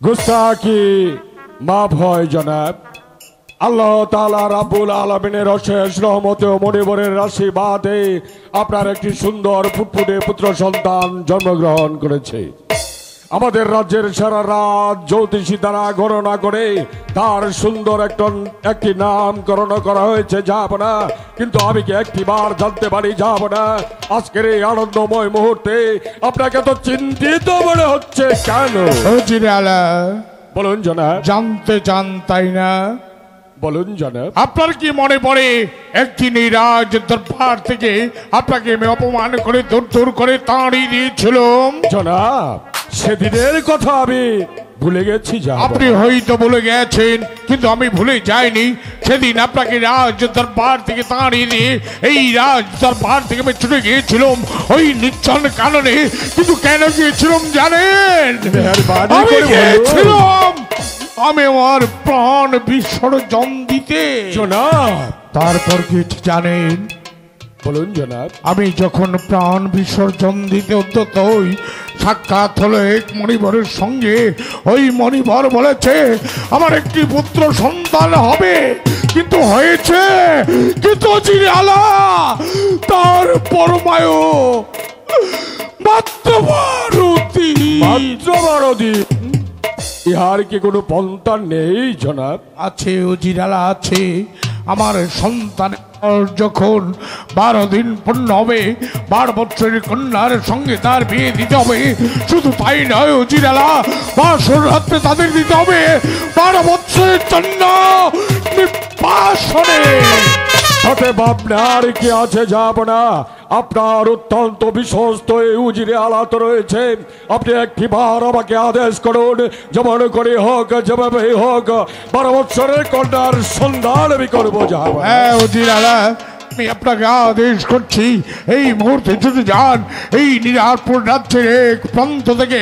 গুস্তাখি মাফ হয় জনাব। আল্লাহ তাআলা রাব্বুল আলামিনের অশেষ রহমতে ও মনিবরের আশীর্বাদে আপনার একটি সুন্দর ফুটফুটে পুত্র সন্তান জন্মগ্রহণ করেছে। আমাদের রাজ্যের সারা রাত জ্যোতিষী দ্বারা গণনা করে তার সুন্দর একটি নামকরণ করা হয়েছে যাবনা, কিন্তু আমি কি একটিবার জানতে পারি যাবনা আজকের এই আনন্দময় মুহূর্তে আপনাকে তো চিন্তিত মনে হচ্ছে কেন? বলুন জনাব। জানতে চান তাই না? বলুন জনাব। আপনার কি মনে পড়ে একদিন এই রাজ দরবার থেকে আপনাকে আমি অপমান করে দূর দূর করে তাড়িয়ে দিয়েছিলাম? জনাব সেদিনের কথা আমি ভুলে গেছি। আপনি হয়তো ভুলে গেছেন, কিন্তু আমি ভুলে যাইনি। সেদিন আপনাকে রাজ দরবার থেকে তাড়িয়ে দিয়ে এই রাজ দরবার থেকে আমি ছুটে গিয়েছিলাম ওই নির্জন কারণে। কিন্তু কেন গিয়েছিলাম জানেন? আমি গিয়েছিলাম আমি আমার প্রাণ বিসর্জন দিতে। তারপর কি জানেন? বলুন জনাব। আমি যখন প্রাণ বিসর্জন দিতে উদ্যত হই, সাক্ষাৎ হলো এক মণিবরের সঙ্গে। ওই মণিবর বলেছে আমার একটি পুত্র সন্তান হবে, কিন্তু হয়েছে কিন্তু তার পরমায়ু মাত্র 12 দিন। ইহার কি কোনো পন্থা নেই জনাব? আছে উজিরালা আছে। আমার সন্তান যখন 12 দিন পূর্ণ হবে, 12 বছরের কন্যার সঙ্গে তার বিয়ে দিতে হবে। শুধু তাই নয় উজিরালা, বাসর রাত্রে তাদের দিতে হবে 12 বছরের জন্য নির্বাসনে। সাথে ভাবনার কি আছে যাবনা? আপনার অত্যন্ত বিশ্বস্ত এই উজিরে আলাত রয়েছে। আপনি একটিবার আমাকে আদেশ করুন, যেমন করে হোক যেভাবে হোক 12 বছরের কন্যার সন্ধান আমি করবো। যাবো। হ্যাঁ উজির আলা, আমি আপনাকে আদেশ করছি এই মুহূর্তে যদি যান এই নিরারপুর রাজ্যের এক প্রান্ত থেকে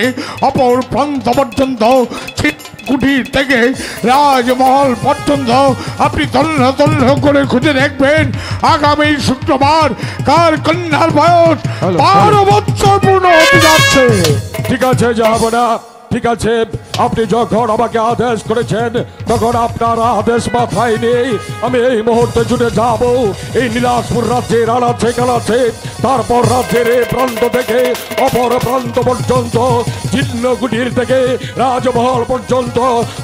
অপর প্রান্ত পর্যন্ত, কুটির থেকে রাজমহল পর্যন্ত আপনি তন্ন তন্ন করে খুঁজে দেখবেন আগামী শুক্রবার কার কন্যার বয়স 12 বছর পূর্ণ হতে যাচ্ছে। ঠিক আছে যাবো না, ঠিক আছে। আপনি যখন আমাকে আদেশ করেছেন তখন আপনার আদেশ মাথায় নেই আমি এই মুহূর্তে ছুটে যাব এই নীলাসপুর রাজ্যের আনাচে কানাচে, তারপর রাজ্যের এই প্রান্ত থেকে অপর প্রান্ত পর্যন্ত, চিহ্ন কুটির থেকে রাজমহল পর্যন্ত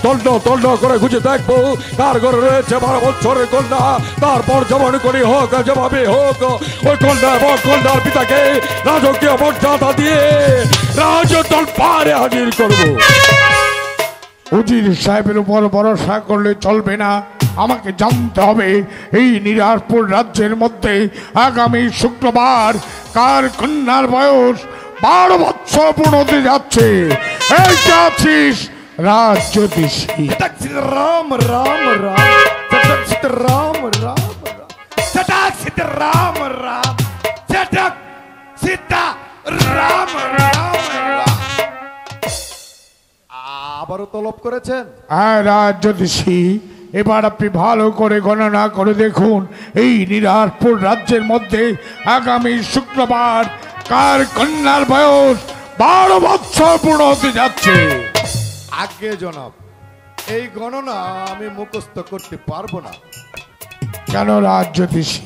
তন্ন তন্ন করে খুঁজে দেখবো কার ঘরে রয়েছে 12 বছরের কন্যা। তারপর যেমন করে হোক যেভাবে হোক ওই কন্যা এবং কন্যার পিতাকে রাজকীয় মর্যাদা দিয়ে রাজ দরবারে হাজির করব। উজির সাহেবের উপর ভরসা করলে চলবে না। আমাকে জানতে হবে এই নিরারপুর রাজ্যের মধ্যে আগামী শুক্রবার কার কন্যার বয়স 12 বছর পূর্ণ হতে যাচ্ছে। এই আছিস রাজ জ্যোতিষী। রাম রাম রাম রাম রাম রাম রাম সীতা রাম রাম। আবারও তলব করেছেন? হ্যাঁ রাজ জ্যোতিষী, এবার আপনি ভালো করে গণনা করে দেখুন এই নিরারপুর রাজ্যের মধ্যে আগামী শুক্রবার কার কন্যার বয়স 12 বছর পূর্ণ হতে যাচ্ছে। আগে জনাব, এই গণনা আমি মুখস্থ করতে পারবো না। কেন রাজ জ্যোতিষী?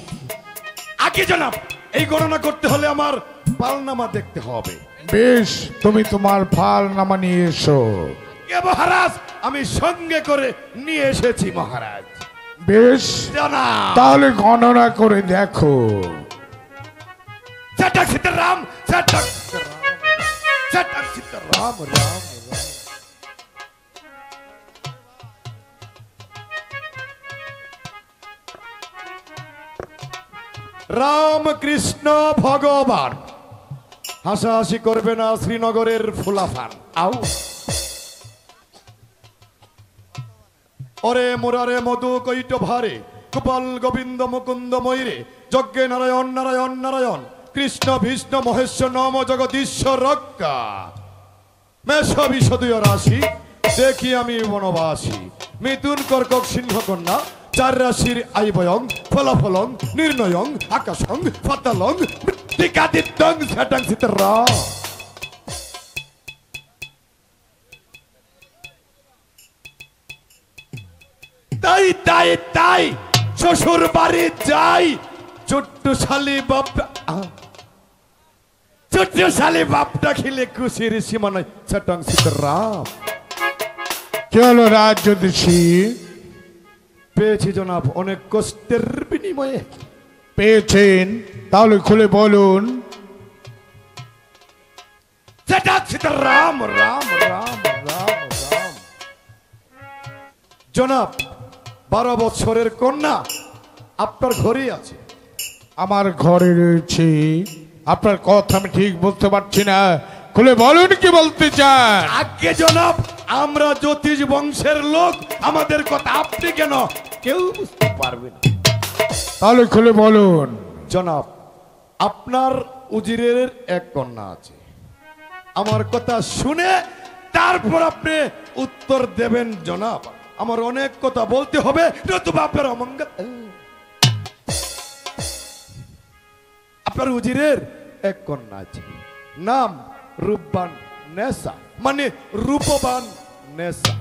আগে জনাব, এই গণনা করতে হলে আমার পালনামা দেখতে হবে। বেশ, তুমি তোমার পালনামা নিয়ে এসো। মহারাজ, আমি সঙ্গে করে নিয়ে এসেছি মহারাজ। বেশ, তাহলে গণনা করে দেখো। রাম রাম রাম। রাম কৃষ্ণ ভগবান, হাসাহাসি করবে না শ্রীনগরের ফুলাফান। আও ওরে মুরারে মধু কৈট ভারে, গোপাল গোবিন্দ মুকুন্দ ময়ূরে, যজ্ঞে নারায়ণ নারায়ণ নারায়ণ, কৃষ্ণ বিষ্ণু মহেশ্বর নম জগদীশ্বর রক্ষা। মেষ বিশদীয় রাশি, দেখি আমি বনবাসী, মিথুন কর্কট সিংহ কন্যা, 4 রাশির আইবয়ং ফলাফলং নির্ণয়ং আকাশং ফাতালং মৃত্তিকাদিত্যং সেটাং সিতরা। তাই তাই তাই শ্বশুর বাড়ি যাই ছোট্ট শালি বাপটা ছোট্ট শালি বাপটা খেলে খুশির সীমা নয় ছটং সীতারাম। কি হলো রাজ জ্যোতিষী? পেয়েছি জনাব অনেক কষ্টের বিনিময়ে। পেয়েছেন? তাহলে খুলে বলুন। ছটং সীতারাম রাম রাম রাম রাম। জনাব 12 বছরের কন্যা আপনার ঘরেই আছে। আমার ঘরে রয়েছে। আপনার কথা আমি ঠিক বুঝতে পারছি না, খুলে বলুন কি বলতে চান। আগে জনাব আমরা জ্যোতিষ বংশের লোক, আমাদের কথা আপনি কেন কেউ বুঝতে পারবে না। তাহলে খুলে বলুন। জনাব আপনার উজিরের এক কন্যা আছে, আমার কথা শুনে তারপর আপনি উত্তর দেবেন জনাব। আমার অনেক কথা বলতে হবে, নতুবা আপনার অমঙ্গল। আপনার উজিরের এক কন্যা আছে, নাম রূপবান নেশা, মানে রূপবান নেশা।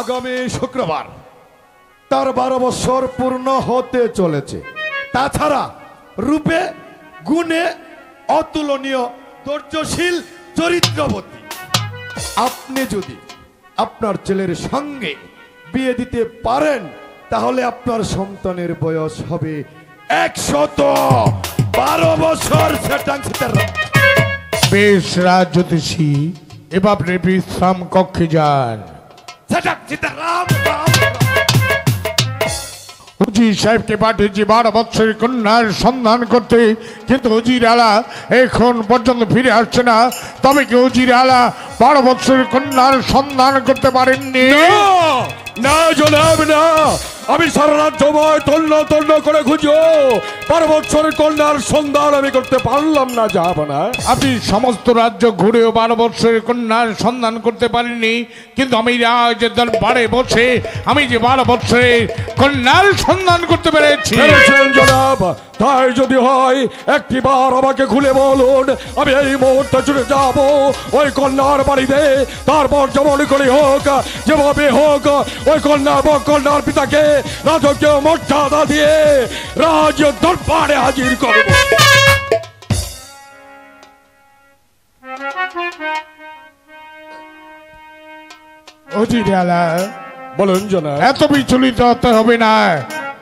আগামী শুক্রবার তার 12 বছর পূর্ণ হতে চলেছে। তাছাড়া রূপে গুণে অতুলনীয়, ধৈর্যশীল, চরিত্রবতী। আপনি যদি আপনার ছেলের সঙ্গে বিয়ে দিতে পারেন তাহলে আপনার সন্তানের বয়স হবে 112 বছর। বেশ রাজ জ্যোতিষী, এবার আপনি বিশ্রাম কক্ষে যান। উজির সাহেবকে পাঠিয়েছি 12 বছরের কন্যার সন্ধান করতে, কিন্তু উজির আলা এখন পর্যন্ত ফিরে আসছে না। তবে কি উজির আলা 12 বছরের কন্যার সন্ধান করতে পারেননি? না জনাব না, আমি সারা রাত সময় তন্ন করে খুঁজো 12 বছরের কন্যার সন্ধান আমি করতে পারলাম না যাব না। আপনি সমস্ত রাজ্য ঘুরেও 12 বছরের কন্যার সন্ধান করতে পারেননি, কিন্তু আমি রাজের দরবারে বসে আমি যে 12 বছরের কন্যার সন্ধান করতে পেরেছি। জনাব তাই যদি হয় একটিবার আমাকে খুলে বলুন, আমি এই মুহূর্তে ছুটে যাব ওই কন্যার বাড়িতে। তারপর যেমন করে হোক, যেভাবে হোক, ওই কন্যার পিতাকে রাজকীয় মর্যাদা দিয়ে রাজ দরবারে হাজির করব। অজিরালা বলুন জনাব। এত বিচলিত হতে হবে না,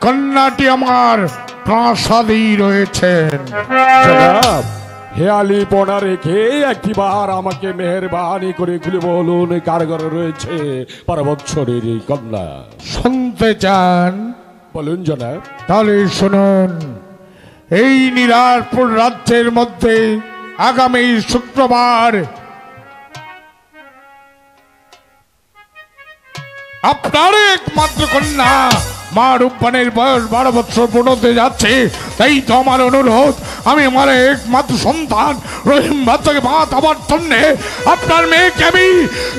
কন্যাটি আমার প্রাসাদেই রয়েছেন। জনাব হেয়ালি পনা রেখে একটিবার আমাকে মেহেরবানি করে খুলে বলুন কার ঘরে রয়েছে 12 বছরের এই কন্যা। শুনতে চান? বলুন জনাব। তাহলে শুনুন, এই নীলারপুর রাজ্যের মধ্যে আগামী শুক্রবার আপনার একমাত্র কন্যা মা রূপবানের বয়স 12 বছর পূর্ণ হতে যাচ্ছে। তাই তো আমার অনুরোধ, আমি আমার একমাত্র সন্তান রহিম বাচ্চাকে বাঁচাবার জন্যে আপনার মেয়েকে আমি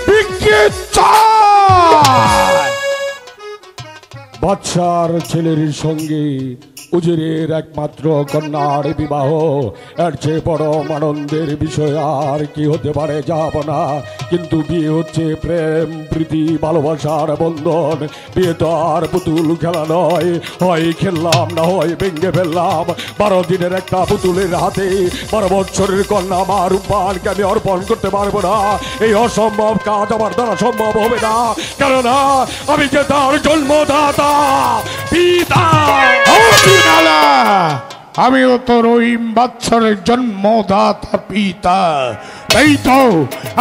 বিক্রি চাই। বাচ্চার ছেলের সঙ্গে উজিরের একমাত্র কন্যার বিবাহ, এর চেয়ে বড় আনন্দের বিষয় আর কি হতে পারে যাব না। কিন্তু বিয়ে হচ্ছে প্রেম, প্রীতি, ভালোবাসার বন্ধন। বিয়ে তো আর পুতুল খেলা নয়, হয় খেললাম না হয় ভেঙে ফেললাম। 12 দিনের একটা পুতুলের হাতে 12 বছরের কন্যা মা রূপবানকে আমি অর্পণ করতে পারবো না। এই অসম্ভব কাজ আমার দ্বারা সম্ভব হবে না, কেননা আমি যে তার জন্মদাতা পিতা। আমিও তো রহিম বাচ্চারের জন্মদাতা পিতা। তাই তো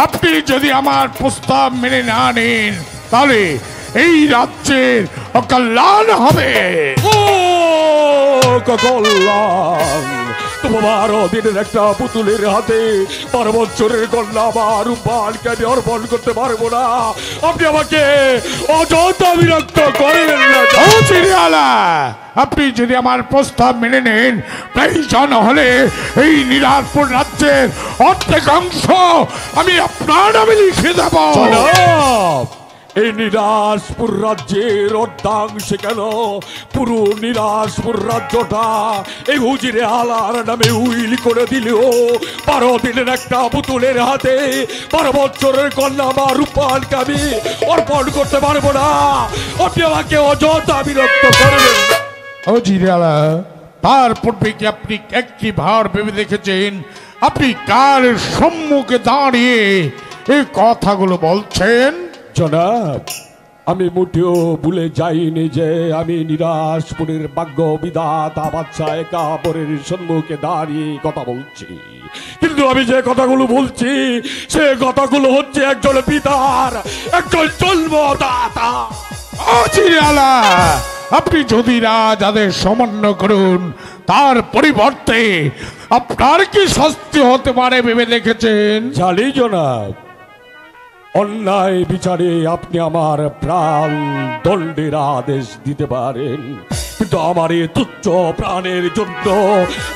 আপনি যদি আমার প্রস্তাব মেনে না নেন তাহলে এই রাজ্যের অকল্যাণ হবে। ও কল্যাণ! 12 দিনের একটা পুতুলের হাতে 12 বছরের কন্যা মা রূপবানকে আমি অর্পণ করতে পারবো না। আপনি আমাকে অযথা বিরক্ত করবেন না। আপনি যদি আমার প্রস্তাব মেনে নেন, প্রয়োজন হলে এই নীলারপুর রাজ্যের অর্ধেক অংশ আমি আপনার নামে লিখে দেব। জনাব এই নীলাসপুর রাজ্যের অর্ধাংশে কেন পুরো নীলাসপুর রাজ্যটা এই হুজিরে আলার নামে উইল করে দিলেও 12 দিনের একটা পুতুলের হাতে 12 বছরের কন্যা মা রূপালকে আমি অর্পণ করতে পারবো না। আপনি আমাকে অযথা বিরক্ত করবেন। ও জিরালা, তার পূর্বে কি আপনি একটি ভার ভেবে দেখেছেন আপনি কার সম্মুখে দাঁড়িয়ে এই কথাগুলো বলছেন? জনাব, আমি মোটেও ভুলে যাইনি যে আমি নীলাসপুরের ভাগ্য বিধাতা বাদশা একাবরের সম্মুখে দাঁড়িয়ে কথা বলছি, কিন্তু আমি যে কথাগুলো বলছি সে কথাগুলো হচ্ছে একজন পিতার, একজন জন্মদাতা। ও জিরালা, আপনি যদি রাজাদের সামান্য করুন তার পরিবর্তে আপনার কি শাস্তি হতে পারে ভেবে দেখেছেন? জানি জনাব, অন্যায় বিচারে আপনি আমার প্রাণ দণ্ডের আদেশ দিতে পারেন, কিন্তু আমার এই তুচ্ছ প্রাণের জন্য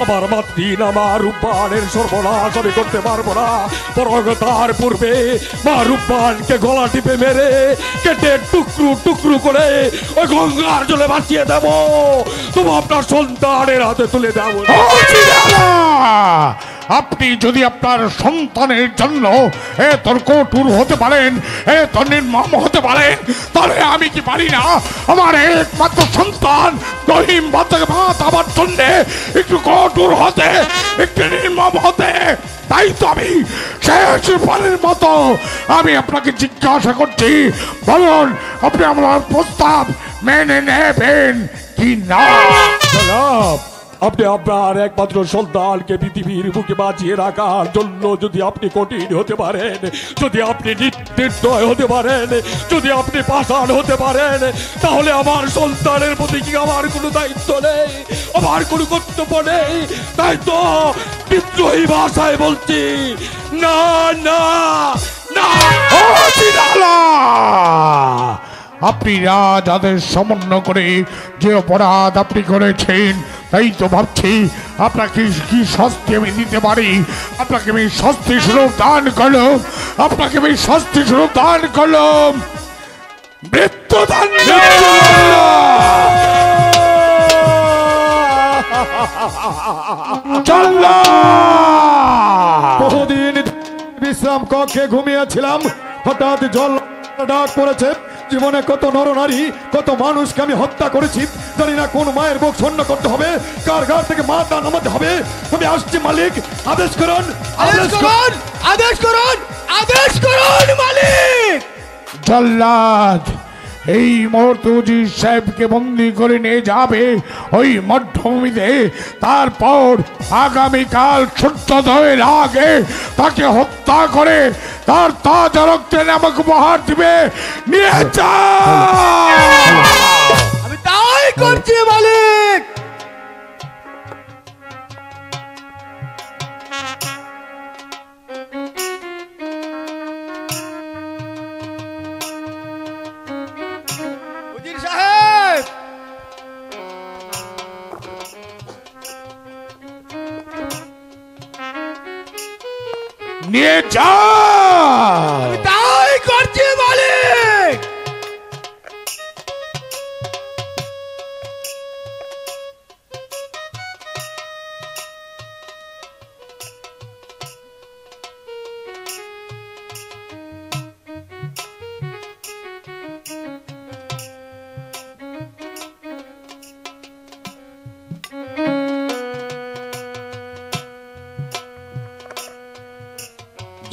আমার মাতৃন আমার রূপবানের সর্বনাশ আমি করতে পারবো না। বরং তার পূর্বে মা রূপবানকে গলা টিপে মেরে কেটে টুকরো টুকরো করে ওই গঙ্গার জলে ভাসিয়ে দেব, তবু আপনার সন্তানের হাতে তুলে দেব। ও জিরালা, আপনি যদি আপনার সন্তানের জন্য এত কঠোর হতে পারেন, এত নির্মম হতে পারেন, তাহলে আমি কি পারি না আমার একমাত্র সন্তান রহিম ভাত আমার জন্য একটু কঠোর হতে, একটু নির্মম হতে? তাই তো আমি শেষবারের মতো আমি আপনাকে জিজ্ঞাসা করছি, বলুন আপনি আমার প্রস্তাব মেনে নেবেন কি না? জনাব, আপনি আপনার একমাত্র সন্তানকে পৃথিবীর বুকে বাঁচিয়ে রাখার জন্য যদি আপনি কঠিন হতে পারেন, যদি আপনি নির্দয় হতে পারেন, যদি আপনি পাষাণ হতে পারেন, তাহলে আমার সন্তানের প্রতি কি আমার কোনো দায়িত্ব নেই, আমার কোনো কর্তব্য নেই? তাই তো বিদ্রোহী ভাষায় বলছি, না না না। ও জিরালা, আপনি রাজাদের সমন্বয় করে যে অপরাধ আপনি করেছেন, তাই তো ভাবছি আপনাকে কি শাস্তি আমি দিতে পারি। আপনাকে আমি শাস্তি স্বরূপ দান করলাম, আপনাকে আমি শাস্তি স্বরূপ দান করলাম মৃত্যুদণ্ড। বহুদিন বিশ্রাম কক্ষে ঘুমিয়েছিলাম, হঠাৎ জল ডাক পড়েছে। জীবনে কত নরনারী, কত মানুষকে আমি হত্যা করেছি, জানি না কোন মায়ের বুক শূন্য করতে হবে, কার ঘর থেকে মাথা নামাতে হবে। আমি আসছি মালিক, আদেশ করুন, আদেশ করুন, আদেশ করুন, আদেশ করুন মালিক। জল্লাদ এই মুহূর্তে উজির সাহেবকে বন্দি করে নিয়ে যাবে ওই মধ্যভূমিতে, তারপর আগামীকাল সূর্যোদয়ের আগে তাকে হত্যা করে তার তাজা রক্তে নামক উপহার দিবে। নিয়ে যা। আমি তাই করছি মালিক। উজির সাহেব, নিয়ে যা। তাই করছি মালিক।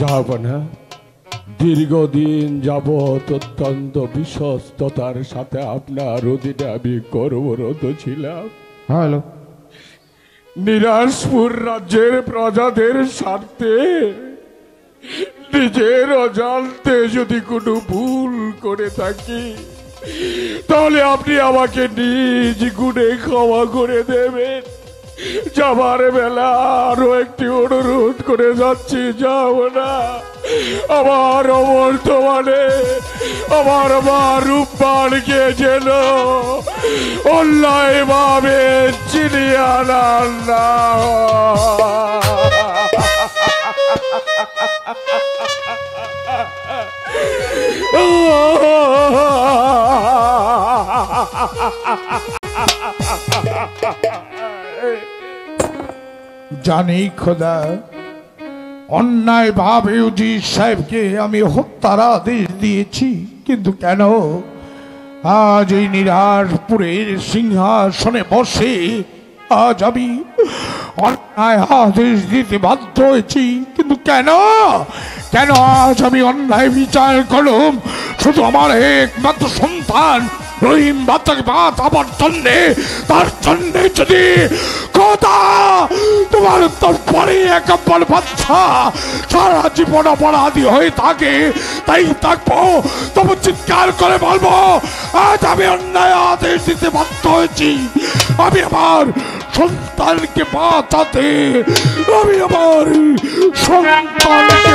জাহাপনা, দীর্ঘদিন যাবৎ অত্যন্ত বিশ্বস্ততার সাথে আপনার অধীনে আমি কর্মরত ছিলাম। হ্যালো, নীলাসপুর রাজ্যের প্রজাদের স্বার্থে নিজের অজান্তে যদি কোনো ভুল করে থাকি, তাহলে আপনি আমাকে নিজ গুণে ক্ষমা করে দেবেন। যাবার বেলা আরো একটি অনুরোধ করে যাচ্ছি, যাব না, আমার অবর্তমানে আমার মা রূপবানকে যেন অন্যায় ভাবে চিনিয়ে আনার না। জানি খোদা, অন্যায় ভাবে উজির সাহেবকে আমি হত্যার আদেশ দিয়েছি, কিন্তু কেন আজ এই নিরারপুরের সিংহাসনে বসে আজ আমি অন্যায় আদেশ দিতে বাধ্য হয়েছি? কিন্তু কেন কেন আজ আমি অন্যায় বিচার করলাম শুধু আমার একমাত্র সন্তান রহিম বাচ্চাকে বাঁচাবার জন্যে? তার জন্যে যদি কথা তোমার তারপরে একবার বাচ্চা সারা জীবন অপরাধী হয়ে থাকে, তাই থাকবো, তবে চিৎকার করে বলবো আজ আমি অন্যায় আদেশ দিতে বাধ্য হয়েছি। আমি আমার সন্তানকে বাঁচাতে, আমি আমার সন্তানকে